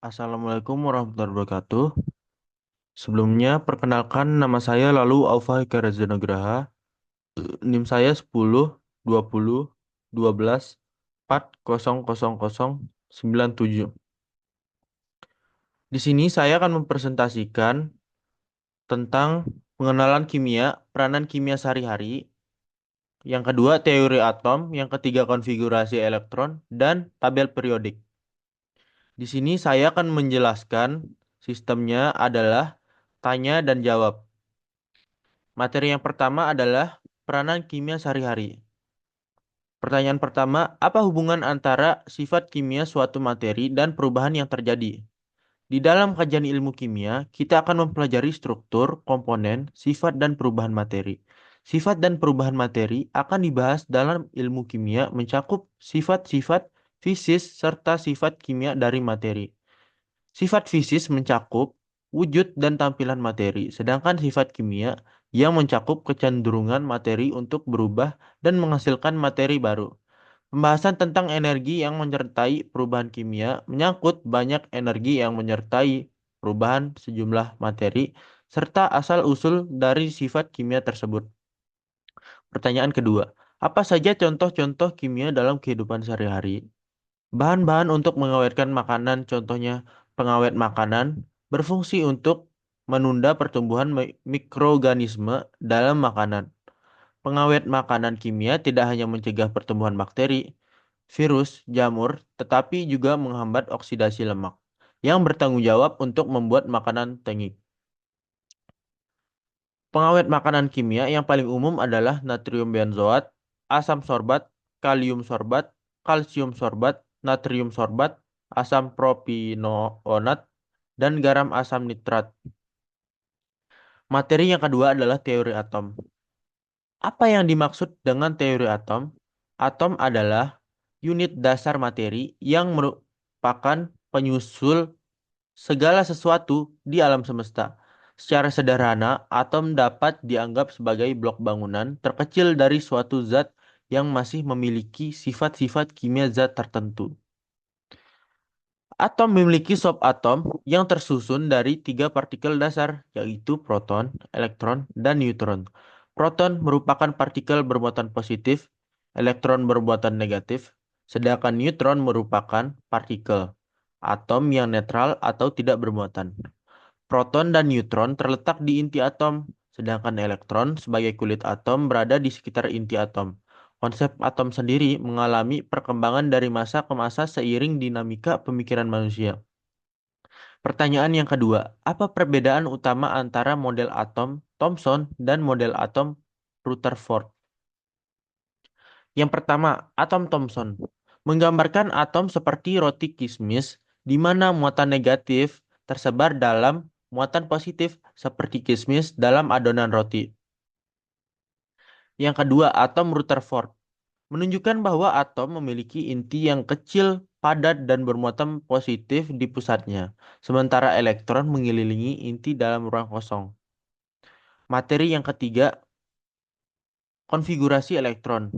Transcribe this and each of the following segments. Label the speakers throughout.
Speaker 1: Assalamualaikum warahmatullahi wabarakatuh. Sebelumnya, perkenalkan nama saya lalu Aufa Hika Reza Nugraha. NIM saya 10 20 12 400097. Di sini saya akan mempresentasikan tentang pengenalan kimia, peranan kimia sehari-hari. Yang kedua, teori atom. Yang ketiga, konfigurasi elektron dan tabel periodik. Di sini saya akan menjelaskan sistemnya adalah tanya dan jawab. Materi yang pertama adalah peranan kimia sehari-hari. Pertanyaan pertama, apa hubungan antara sifat kimia suatu materi dan perubahan yang terjadi? Di dalam kajian ilmu kimia, kita akan mempelajari struktur, komponen, sifat, dan perubahan materi. Sifat dan perubahan materi akan dibahas dalam ilmu kimia mencakup sifat-sifat fisis serta sifat kimia dari materi. Sifat fisis mencakup wujud dan tampilan materi, sedangkan sifat kimia yang mencakup kecenderungan materi untuk berubah dan menghasilkan materi baru. Pembahasan tentang energi yang menyertai perubahan kimia menyangkut banyak energi yang menyertai perubahan sejumlah materi, serta asal-usul dari sifat kimia tersebut. Pertanyaan kedua, apa saja contoh-contoh kimia dalam kehidupan sehari-hari? Bahan-bahan untuk mengawetkan makanan, contohnya pengawet makanan, berfungsi untuk menunda pertumbuhan mikroorganisme dalam makanan. Pengawet makanan kimia tidak hanya mencegah pertumbuhan bakteri, virus, jamur, tetapi juga menghambat oksidasi lemak yang bertanggung jawab untuk membuat makanan tengik. Pengawet makanan kimia yang paling umum adalah natrium benzoat, asam sorbat, kalium sorbat, kalsium sorbat, natrium sorbat, asam propionat, dan garam asam nitrat. Materi yang kedua adalah teori atom. Apa yang dimaksud dengan teori atom? Atom adalah unit dasar materi yang merupakan penyusul segala sesuatu di alam semesta. Secara sederhana, atom dapat dianggap sebagai blok bangunan terkecil dari suatu zat yang masih memiliki sifat-sifat kimia zat tertentu. Atom memiliki subatom yang tersusun dari tiga partikel dasar, yaitu proton, elektron, dan neutron. Proton merupakan partikel bermuatan positif, elektron bermuatan negatif, sedangkan neutron merupakan partikel atom yang netral atau tidak bermuatan. Proton dan neutron terletak di inti atom, sedangkan elektron sebagai kulit atom berada di sekitar inti atom. Konsep atom sendiri mengalami perkembangan dari masa ke masa seiring dinamika pemikiran manusia. Pertanyaan yang kedua, apa perbedaan utama antara model atom Thomson dan model atom Rutherford? Yang pertama, atom Thomson menggambarkan atom seperti roti kismis di mana muatan negatif tersebar dalam muatan positif seperti kismis dalam adonan roti. Yang kedua, atom Rutherford menunjukkan bahwa atom memiliki inti yang kecil, padat, dan bermuatan positif di pusatnya, sementara elektron mengelilingi inti dalam ruang kosong. Materi yang ketiga, konfigurasi elektron.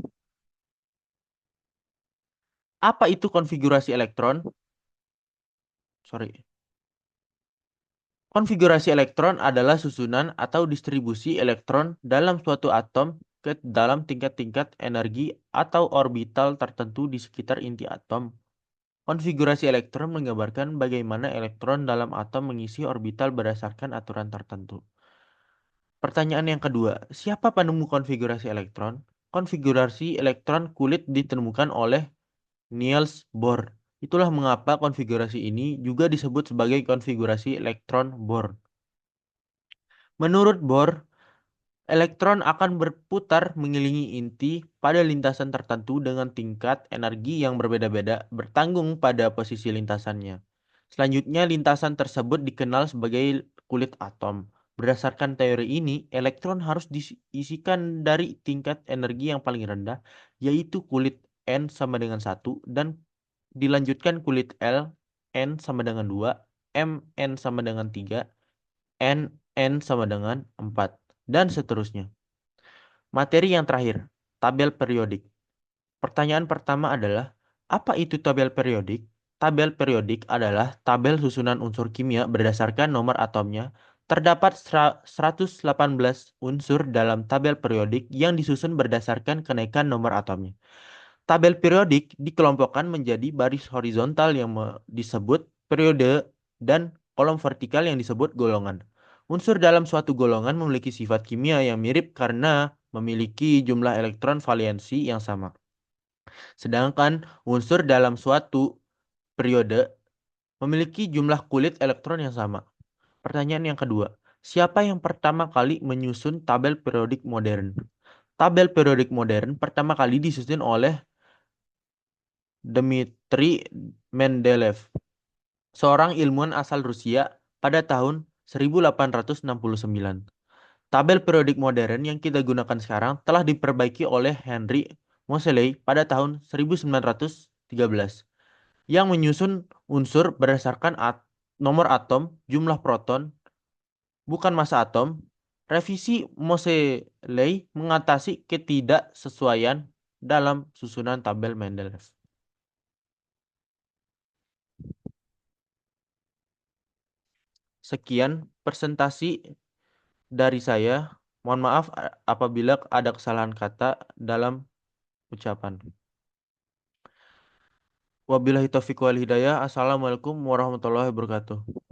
Speaker 1: Apa itu konfigurasi elektron? Sorry. Konfigurasi elektron adalah susunan atau distribusi elektron dalam suatu atom ke dalam tingkat-tingkat energi atau orbital tertentu di sekitar inti atom. Konfigurasi elektron menggambarkan bagaimana elektron dalam atom mengisi orbital berdasarkan aturan tertentu. Pertanyaan yang kedua, siapa penemu konfigurasi elektron? Konfigurasi elektron kulit ditemukan oleh Niels Bohr. Itulah mengapa konfigurasi ini juga disebut sebagai konfigurasi elektron Bohr. Menurut Bohr, elektron akan berputar mengelilingi inti pada lintasan tertentu dengan tingkat energi yang berbeda-beda bertanggung pada posisi lintasannya. Selanjutnya, lintasan tersebut dikenal sebagai kulit atom. Berdasarkan teori ini, elektron harus diisikan dari tingkat energi yang paling rendah, yaitu kulit N sama dengan 1, dan dilanjutkan kulit L, N sama dengan 2, M, N sama dengan 3, N sama dengan 4, dan seterusnya. Materi yang terakhir, tabel periodik. Pertanyaan pertama adalah, apa itu tabel periodik? Tabel periodik adalah tabel susunan unsur kimia berdasarkan nomor atomnya. Terdapat 118 unsur dalam tabel periodik yang disusun berdasarkan kenaikan nomor atomnya. Tabel periodik dikelompokkan menjadi baris horizontal yang disebut periode dan kolom vertikal yang disebut golongan. Unsur dalam suatu golongan memiliki sifat kimia yang mirip karena memiliki jumlah elektron valensi yang sama. Sedangkan unsur dalam suatu periode memiliki jumlah kulit elektron yang sama. Pertanyaan yang kedua, siapa yang pertama kali menyusun tabel periodik modern? Tabel periodik modern pertama kali disusun oleh Dmitri Mendeleev, seorang ilmuwan asal Rusia pada tahun 1869. Tabel periodik modern yang kita gunakan sekarang telah diperbaiki oleh Henry Moseley pada tahun 1913 yang menyusun unsur berdasarkan nomor atom, jumlah proton, bukan massa atom. Revisi Moseley mengatasi ketidaksesuaian dalam susunan tabel Mendeleev. Sekian presentasi dari saya. Mohon maaf apabila ada kesalahan kata dalam ucapan. Wabillahi taufiq wal hidayah. Assalamualaikum warahmatullahi wabarakatuh.